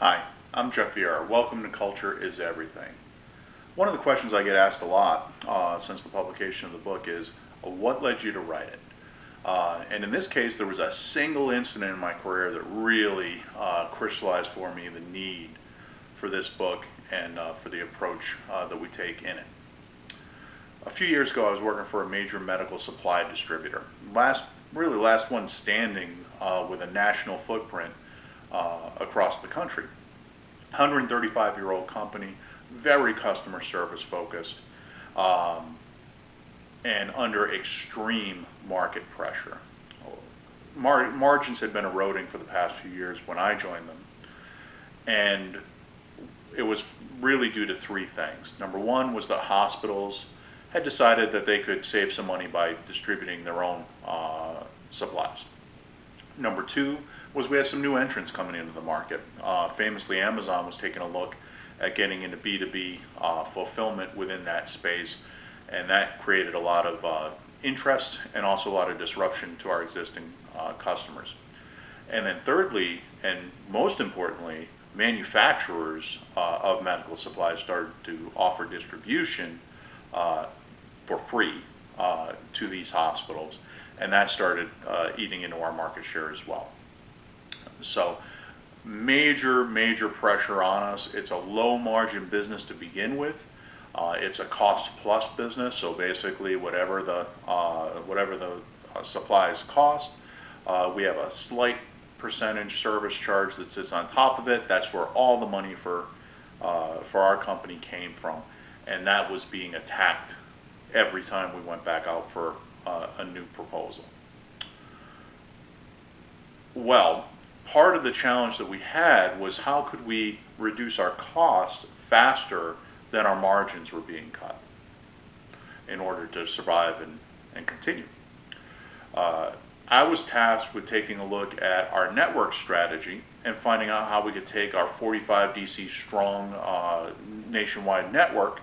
Hi, I'm Jeff Vieira. Welcome to Culture is Everything. One of the questions I get asked a lot since the publication of the book is, what led you to write it? And in this case, there was a single incident in my career that really crystallized for me the need for this book and for the approach that we take in it. A few years ago, I was working for a major medical supply distributor. Last one standing with a national footprint across the country. 135-year-old company, very customer service focused, and under extreme market pressure. Margins had been eroding for the past few years when I joined them, and it was really due to three things. Number one was that hospitals had decided that they could save some money by distributing their own supplies. Number two was we had some new entrants coming into the market. Famously, Amazon was taking a look at getting into B2B fulfillment within that space, and that created a lot of interest and also a lot of disruption to our existing customers. And then thirdly, and most importantly, manufacturers of medical supplies started to offer distribution for free to these hospitals, and that started eating into our market share as well. So major pressure on us. It's a low margin business to begin with. It's a cost plus business, so basically whatever the supplies cost, we have a slight percentage service charge that sits on top of it. That's where all the money for our company came from, and that was being attacked every time we went back out for a new proposal. Well, part of the challenge that we had was how could we reduce our cost faster than our margins were being cut in order to survive and continue. I was tasked with taking a look at our network strategy and finding out how we could take our 45 DC strong nationwide network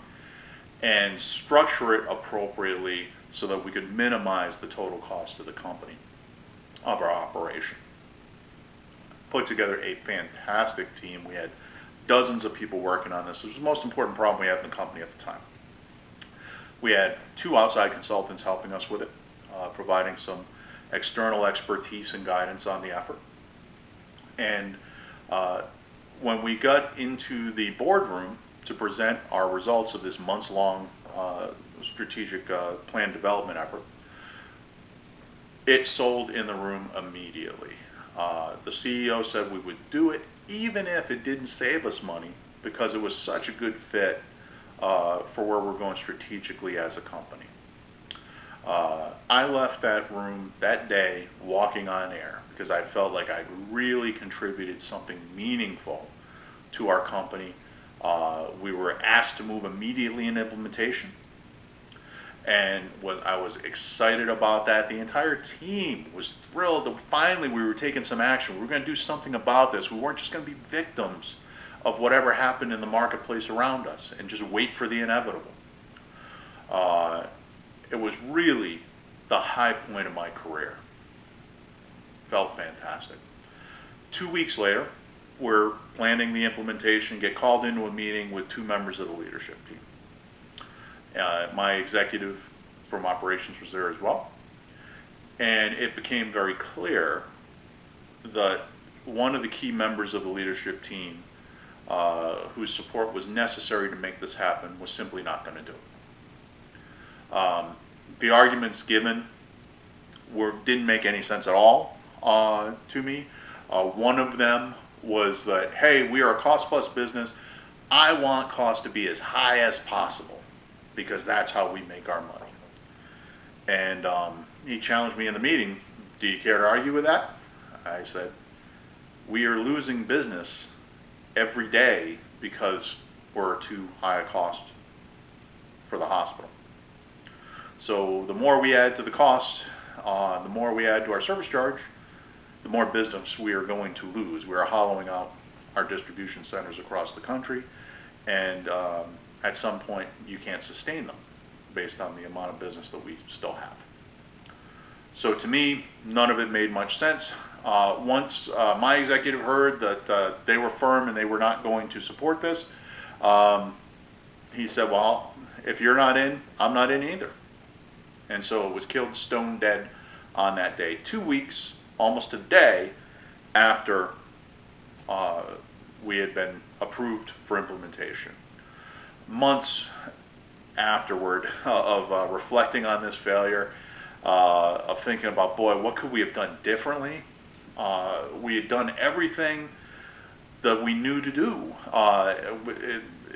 and structure it appropriately so that we could minimize the total cost to the company of our operation. Put together a fantastic team. We had dozens of people working on this. This was the most important problem we had in the company at the time. We had two outside consultants helping us with it, providing some external expertise and guidance on the effort. And when we got into the boardroom to present our results of this months-long strategic plan development effort, it sold in the room immediately. The CEO said we would do it even if it didn't save us money because it was such a good fit for where we're going strategically as a company. I left that room that day walking on air because I felt like I really contributed something meaningful to our company. We were asked to move immediately in implementation, and I was excited about that. The entire team was thrilled that finally we were taking some action. We were going to do something about this. We weren't just going to be victims of whatever happened in the marketplace around us and just wait for the inevitable. It was really the high point of my career. Felt fantastic. 2 weeks later, we're planning the implementation, get called into a meeting with two members of the leadership team. My executive from operations was there as well, and it became very clear that one of the key members of the leadership team whose support was necessary to make this happen was simply not going to do it. The arguments given didn't make any sense at all to me. One of them was that, hey, we are a cost plus business. I want cost to be as high as possible because that's how we make our money. And he challenged me in the meeting, do you care to argue with that? I said, we are losing business every day because we're too high a cost for the hospital. So the more we add to the cost, the more we add to our service charge, the more business we are going to lose. We are hollowing out our distribution centers across the country, and at some point you can't sustain them based on the amount of business that we still have. So to me, none of it made much sense. Once my executive heard that they were firm and they were not going to support this, um, he said, well, if you're not in, I'm not in either. And so it was killed stone dead on that day. 2 weeks, almost a day, after we had been approved for implementation. Months afterward of reflecting on this failure, of thinking about, boy, what could we have done differently? We had done everything that we knew to do.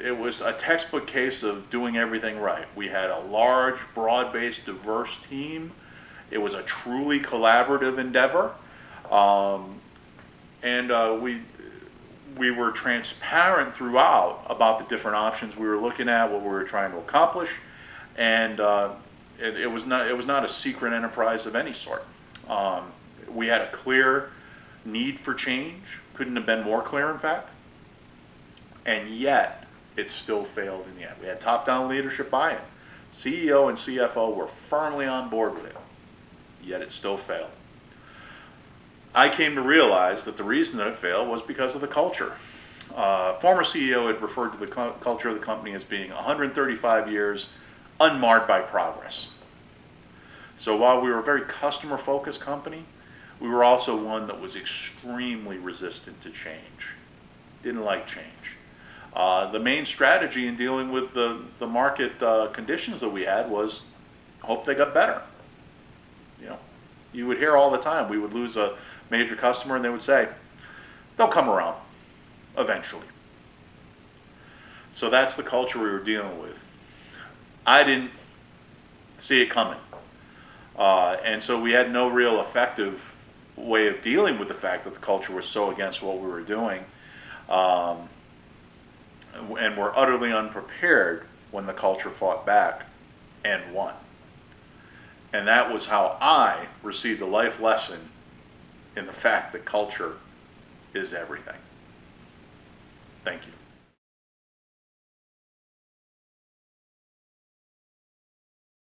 It was a textbook case of doing everything right. We had a large, broad-based, diverse team. It was a truly collaborative endeavor. We were transparent throughout about the different options we were looking at, what we were trying to accomplish, and it was not a secret enterprise of any sort. We had a clear need for change, couldn't have been more clear, in fact, and yet it still failed in the end. We had top-down leadership buy-in. CEO and CFO were firmly on board with it, yet it still failed. I came to realize that the reason that it failed was because of the culture. Former CEO had referred to the culture of the company as being 135 years unmarred by progress. So while we were a very customer-focused company, we were also one that was extremely resistant to change. Didn't like change. The main strategy in dealing with the market conditions that we had was hope they got better. You know, you would hear all the time, we would lose a major customer and they would say, they'll come around eventually. So that's the culture we were dealing with. I didn't see it coming. And so we had no real effective way of dealing with the fact that the culture was so against what we were doing. And were utterly unprepared when the culture fought back and won. And that was how I received a life lesson in the fact that culture is everything. Thank you.